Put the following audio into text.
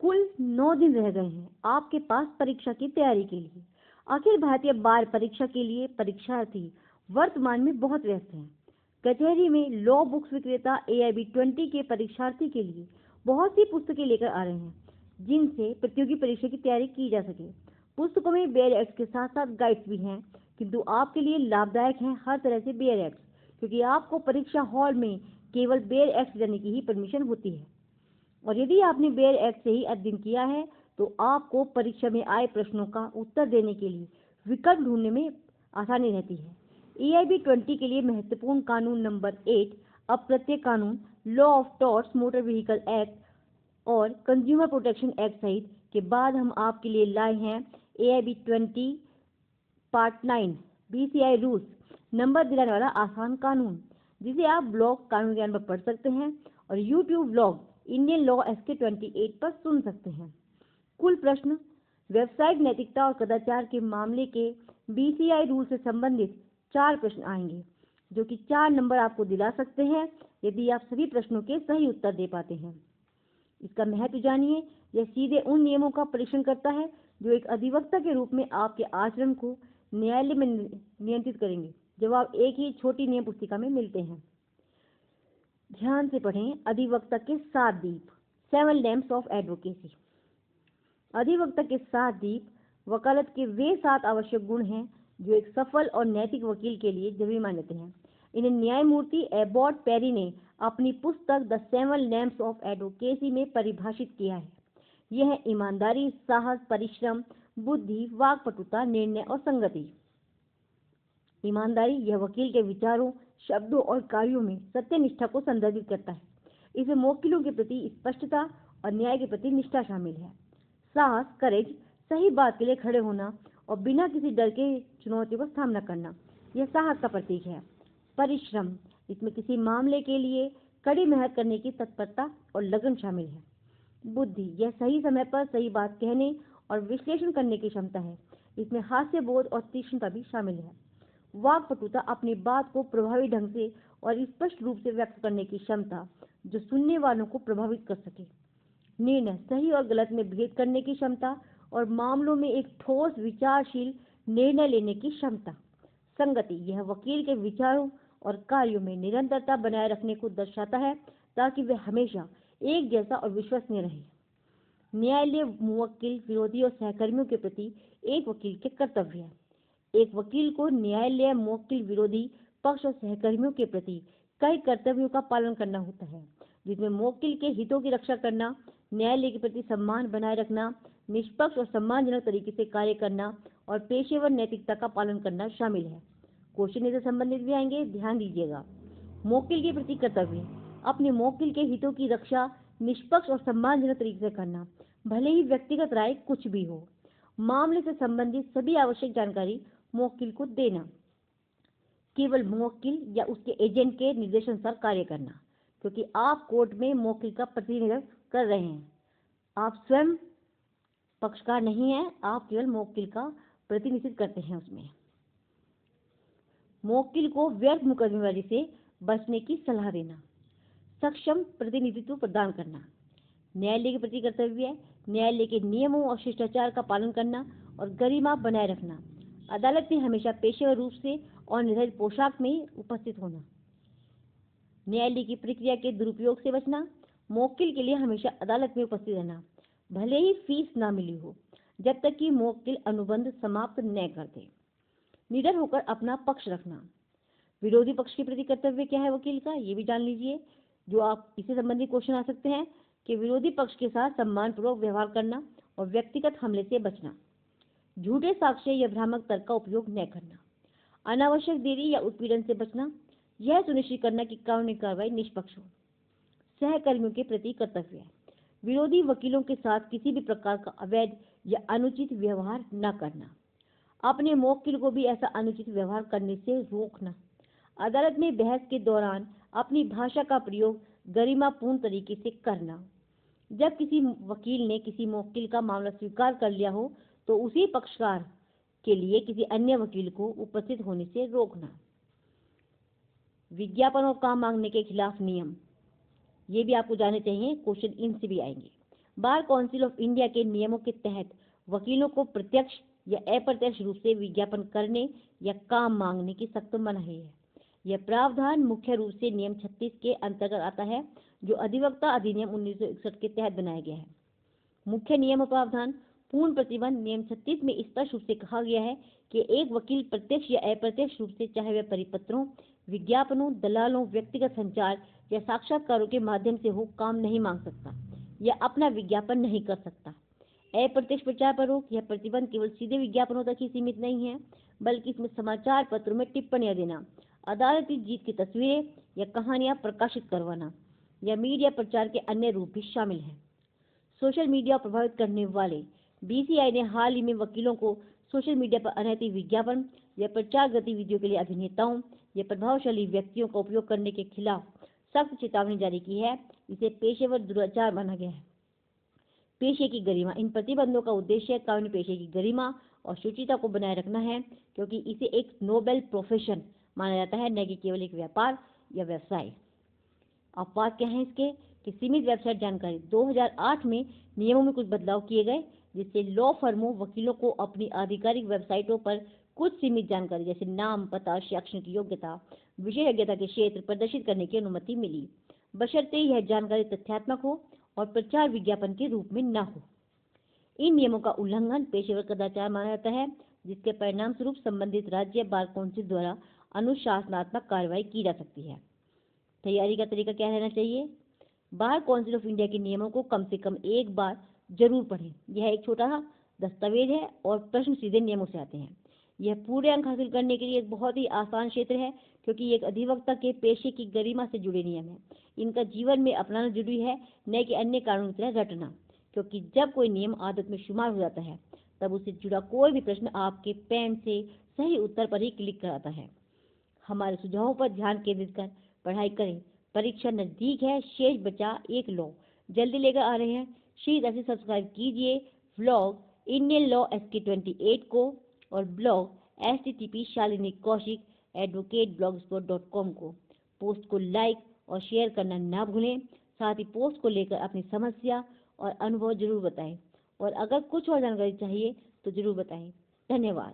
कुल 9 दिन रह गए हैं आपके पास परीक्षा की तैयारी के लिए। अखिल भारतीय बार परीक्षा के लिए परीक्षार्थी वर्तमान में बहुत व्यस्त हैं। कचहरी में लॉ बुक्स विक्रेता AIB 20 के परीक्षार्थी के लिए बहुत सी पुस्तकें लेकर आ रहे हैं जिनसे प्रतियोगी परीक्षा की तैयारी की जा सके। पुस्तकों में बेयर एक्ट के साथ साथ गाइड्स भी हैं, किंतु आपके लिए लाभदायक हैं हर तरह से बेयर एक्ट, क्योंकि आपको परीक्षा हॉल में केवल बेयर एक्ट जाने की ही परमिशन होती है। और यदि आपने बेयर एक्ट से ही अध्ययन किया है तो आपको परीक्षा में आए प्रश्नों का उत्तर देने के लिए विकल्प ढूंढने में आसानी रहती है। AIB 20 के लिए महत्वपूर्ण कानून नंबर 8 अप्रत्यय कानून, law of torts motor vehicle act और कंज्यूमर प्रोटेक्शन एक्ट सहित के बाद हम आपके लिए लाए हैं AIB 20 part 9 BCI rules, number दिलाने वाला आसान कानून, जिसे आप ब्लॉग कानून ज्ञान पर पढ़ सकते हैं और YouTube blog Indian law SK 28 पर सुन सकते हैं। कुल प्रश्न वेबसाइट नैतिकता और कदाचार के मामले के BCI रूल से संबंधित 4 प्रश्न आएंगे, जो कि 4 नंबर आपको दिला सकते हैं यदि आप सभी प्रश्नों के सही उत्तर दे पाते हैं। इसका महत्व जानिए। यह सीधे उन नियमों का परीक्षण करता है जो एक अधिवक्ता के रूप में आपके आचरण को न्यायालय में नियंत्रित करेंगे, जवाब एक ही छोटी नियम पुस्तिका में मिलते हैं। ध्यान से पढ़ें। अधिवक्ता के 7 दीप, 7 लैम्प्स ऑफ एडवोकेसी। अधिवक्ता के 7 दीप वकालत के वे 7 आवश्यक गुण हैं जो एक सफल और नैतिक वकील के लिए जरूरी मानते हैं। इन्हें न्यायमूर्ति एबॉट पेरी ने अपनी पुस्तक द 7 लैम्प्स ऑफ एडवोकेसी में परिभाषित किया है। यह है ईमानदारी, साहस, परिश्रम, बुद्धि, वाक्पटुता, निर्णय और संगति। ईमानदारी यह वकील के विचारों, शब्दों और कार्यों में सत्यनिष्ठा को संदर्भित करता है। इसमें वकीलों के प्रति स्पष्टता और न्याय के प्रति निष्ठा शामिल है। साहस, करेज, सही बात के लिए खड़े होना और बिना किसी डर के चुनौतियों का सामना करना, यह साहस का प्रतीक है। परिश्रम, इसमें किसी मामले के लिए कड़ी मेहनत करने की तत्परता और लगन शामिल है। बुद्धि, यह सही समय पर सही बात कहने और विश्लेषण करने की क्षमता है। इसमें हास्य बोध और तीक्ष्णता भी शामिल है। वाक्पटुता, अपनी बात को प्रभावी ढंग से और स्पष्ट रूप से व्यक्त करने की क्षमता जो सुनने वालों को प्रभावित कर सके। निर्णय, सही और गलत में भेद करने की क्षमता और मामलों में एक ठोस विचारशील निर्णय लेने की क्षमता। संगति, यह वकील के विचारों और कार्यों में निरंतरता बनाए रखने को दर्शाता है ताकि वे हमेशा एक जैसा और विश्वसनीय रहे। न्यायालय मुवक्किल, विरोधी और सहकर्मियों के प्रति एक वकील के कर्तव्य है। एक वकील को न्यायालय मुवक्किल, विरोधी पक्ष और सहकर्मियों के प्रति कई कर्तव्यों का पालन करना होता है, जिसमें मुवक्किल के हितों की रक्षा करना, न्यायालय के प्रति सम्मान बनाए रखना, निष्पक्ष और सम्मानजनक तरीके से कार्य करना और पेशेवर नैतिकता का पालन करना शामिल है। क्वेश्चन इससे संबंधित भी आएंगे, ध्यान दीजिएगा। मुवक्किल के प्रति कर्तव्य, अपने मुवक्किल के हितों की रक्षा निष्पक्ष और सम्मानजनक तरीके से करना, भले ही व्यक्तिगत राय कुछ भी हो। मामले से संबंधित सभी आवश्यक जानकारी मुवक्किल को देना। केवल मुवक्किल या उसके एजेंट के निर्देशानुसार कार्य करना, क्योंकि आप कोर्ट में मुवक्किल का प्रतिनिधित्व कर रहे हैं। आप स्वयं पक्षकार नहीं हैं, आप केवल मुवक्किल का प्रतिनिधित्व करते हैं उसमें। मुवक्किल को व्यर्थ मुकदमेबाजी से बचने की सलाह देना। सक्षम प्रतिनिधित्व प्रदान करना। न्यायालय के प्रति कर्तव्य है न्यायालय के नियमों और शिष्टाचार का पालन करना और गरिमा बनाए रखना। अदालत में हमेशा पेशेवर रूप से और निर्धारित पोशाक में उपस्थित होना। न्यायालय की प्रक्रिया के दुरुपयोग से बचना। मुवक्किल के लिए हमेशा अदालत में उपस्थित रहना, भले ही फीस ना मिली हो, जब तक कि मुवक्किल अनुबंध समाप्त न कर दे। निडर होकर अपना पक्ष रखना। विरोधी पक्ष के प्रति कर्तव्य क्या है वकील का, ये भी जान लीजिए, जो आप इससे संबंधित क्वेश्चन आ सकते हैं कि विरोधी पक्ष के साथ सम्मानपूर्वक व्यवहार करना और व्यक्तिगत हमले से बचना। झूठे साक्ष्य या भ्रामक तर्क का उपयोग न करना। अनावश्यक देरी या उत्पीड़न से बचना। यह सुनिश्चित करना कि कानूनी कार्रवाई निष्पक्ष हो। सहकर्मियों के प्रति कर्तव्य है विरोधी वकीलों के साथ किसी भी प्रकार का अवैध या अनुचित व्यवहार न करना। अपने मुवक्किल को भी ऐसा अनुचित व्यवहार करने से रोकना। अदालत में बहस के दौरान अपनी भाषा का प्रयोग गरिमापूर्ण तरीके से करना। जब किसी वकील ने किसी मुवक्किल का मामला स्वीकार कर लिया हो तो उसी पक्षकार के लिए किसी अन्य वकील को उपस्थित होने से रोकना। विज्ञापन और काम मांगने के खिलाफ नियम, ये भी आपको जानने चाहिए, क्वेश्चन इनसे भी आएंगे। बार काउंसिल ऑफ इंडिया के नियमों के तहत वकीलों को प्रत्यक्ष या अप्रत्यक्ष रूप से विज्ञापन करने या काम मांगने की सख्त मनाही है। यह प्रावधान मुख्य रूप से नियम 36 के अंतर्गत आता है, जो अधिवक्ता अधिनियम 1961 के तहत बनाया गया है। मुख्य नियम और प्रावधान। पूर्ण प्रतिबंध। नियम 36 में स्पष्ट रूप से कहा गया है कि एक वकील प्रत्यक्ष या अप्रत्यक्ष रूप से, चाहे वह परिपत्रों, विज्ञापनों, दलालों, व्यक्तिगत संचार या साक्षात्कारों के माध्यम से हो, काम नहीं मांग सकता या अपना विज्ञापन नहीं कर सकता। अप्रत्यक्ष प्रचार पर रोक। यह प्रतिबंध केवल सीधे विज्ञापनों तक ही सीमित नहीं है, बल्कि इसमें समाचार पत्रों में टिप्पणियां देना, अदालती जीत की तस्वीरें या कहानियां प्रकाशित करवाना या मीडिया प्रचार के अन्य रूप भी शामिल हैं। सोशल मीडिया प्रभावित करने वाले। बीसीआई ने हाल ही में वकीलों को सोशल मीडिया पर अनैतिक विज्ञापन या प्रचार गतिविधियों के लिए अभिनेताओं या प्रभावशाली व्यक्तियों का उपयोग करने के खिलाफ सख्त चेतावनी जारी की है। इसे पेशेवर दुराचार माना गया है। पेशे की गरिमा। इन प्रतिबंधों का उद्देश्य कानूनी पेशे की गरिमा और शुचिता को बनाए रखना है, क्योंकि इसे एक नोबेल प्रोफेशन माना जाता है, न कि केवल एक व्यापार या व्यवसाय। अपवाद क्या है इसके? कि सीमित वेबसाइट जानकारी। 2008 में नियमों में कुछ बदलाव किए गए, जिससे लॉ फर्मों, वकीलों को अपनी आधिकारिक वेबसाइटों पर कुछ सीमित जानकारी जैसे नाम, पता, शैक्षणिक योग्यता, विशेषज्ञता के क्षेत्र प्रदर्शित करने की अनुमति मिली, बशर्ते यह जानकारी तथ्यात्मक हो और प्रचार विज्ञापन के रूप में न हो। इन नियमों का उल्लंघन पेशेवर कदाचार माना जाता है, जिसके परिणाम स्वरूप संबंधित राज्य बार काउंसिल द्वारा अनुशासनात्मक कार्रवाई की जा सकती है। तैयारी का तरीका क्या रहना चाहिए? बार काउंसिल ऑफ इंडिया के नियमों को कम से कम एक बार जरूर पढ़ें। यह एक छोटा दस्तावेज है और प्रश्न सीधे नियमों से आते हैं। यह पूरे अंक हासिल करने के लिए एक बहुत ही आसान क्षेत्र है, क्योंकि ये एक अधिवक्ता के पेशे की गरिमा से जुड़े नियम हैं। इनका जीवन में अपनाना जरूरी है, न कि अन्य कानून की तरह रटना, क्योंकि जब कोई नियम आदत में शुमार हो जाता है, तब उससे जुड़ा कोई भी प्रश्न आपके पेन से सही उत्तर पर ही क्लिक कराता है। हमारे सुझावों पर ध्यान केंद्रित कर पढ़ाई करें। परीक्षा नजदीक है, शेष बचा एक लॉ जल्दी लेकर आ रहे हैं। शीघ्र ऐसे सब्सक्राइब कीजिए व्लॉग इंडियन लॉ SK 28 को और blog http Shalini Kaushik advocate.blogspot.com को। पोस्ट को लाइक और शेयर करना ना भूलें। साथ ही पोस्ट को लेकर अपनी समस्या और अनुभव जरूर बताएं, और अगर कुछ और जानकारी चाहिए तो जरूर बताएं। धन्यवाद।